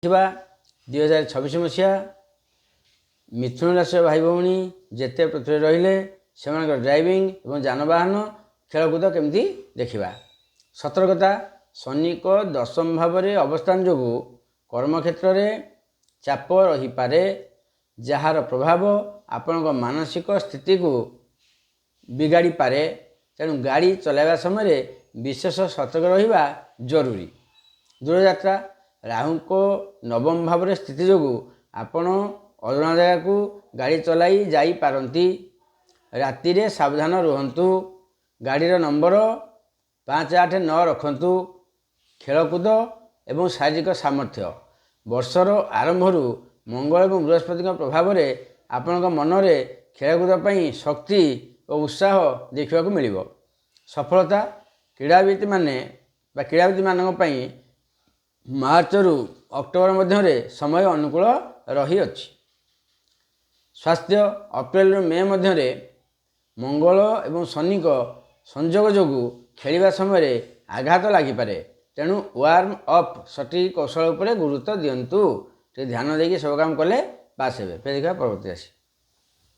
ଥିବା 2026 ମସିହା ମିଥୁନ ରାଶିର ଭାଇ ଭଉଣୀ ଯେତେ ପୃଥିବୀରେ ରହିଲେ ସେମାନଙ୍କର ଡ୍ରାଇଭିଂ ଏବଂ ଯାନବାହନ ଖେଳକୁଦ କେମିତି ଦେଖିବା। ସତର୍କତା, ଶନିଙ୍କ ଦଶମ ଭାବରେ ଅବସ୍ଥାନ ଯୋଗୁଁ କର୍ମକ୍ଷେତ୍ରରେ ଚାପ ରହିପାରେ, ଯାହାର ପ୍ରଭାବ ଆପଣଙ୍କ ମାନସିକ ସ୍ଥିତିକୁ ବିଗାଡ଼ିପାରେ। ତେଣୁ ଗାଡ଼ି ଚଲାଇବା ସମୟରେ ବିଶେଷ ସତର୍କ ରହିବା ଜରୁରୀ। ଦୂରଯାତ୍ରା, ରାହୁଙ୍କ ନବମ ଭାବରେ ସ୍ଥିତି ଯୋଗୁଁ ଆପଣ ଅଜଣା ଜାଗାକୁ ଗାଡ଼ି ଚଲାଇ ଯାଇପାରନ୍ତି। ରାତିରେ ସାବଧାନ ରୁହନ୍ତୁ। ଗାଡ଼ିର ନମ୍ବର 589 ରଖନ୍ତୁ। ଖେଳକୁଦ ଏବଂ ଶାରୀରିକ ସାମର୍ଥ୍ୟ, ବର୍ଷର ଆରମ୍ଭରୁ ମଙ୍ଗଳ ଏବଂ ବୃହସ୍ପତିଙ୍କ ପ୍ରଭାବରେ ଆପଣଙ୍କ ମନରେ ଖେଳକୁଦ ପାଇଁ ଶକ୍ତି ଓ ଉତ୍ସାହ ଦେଖିବାକୁ ମିଳିବ। ସଫଳତା, କ୍ରୀଡ଼ାବିତମାନଙ୍କ ପାଇଁ ମାର୍ଚ୍ଚରୁ ଅକ୍ଟୋବର ମଧ୍ୟରେ ସମୟ ଅନୁକୂଳ ରହିଅଛି। ସ୍ୱାସ୍ଥ୍ୟ, ଅପ୍ରିଲରୁ ମେ ମଧ୍ୟରେ ମଙ୍ଗଳ ଏବଂ ଶନିଙ୍କ ସଂଯୋଗ ଯୋଗୁଁ ଖେଳିବା ସମୟରେ ଆଘାତ ଲାଗିପାରେ। ତେଣୁ ୱାର୍ମ ଅପ୍ ସଠିକ୍ କୌଶଳ ଉପରେ ଗୁରୁତ୍ୱ ଦିଅନ୍ତୁ। ଟିକେ ଧ୍ୟାନ ଦେଇକି ସବୁ କାମ କଲେ ପାସ୍ ହେବେ। ଫେର ଦେଖିବା ପରବର୍ତ୍ତୀ ରାଶି।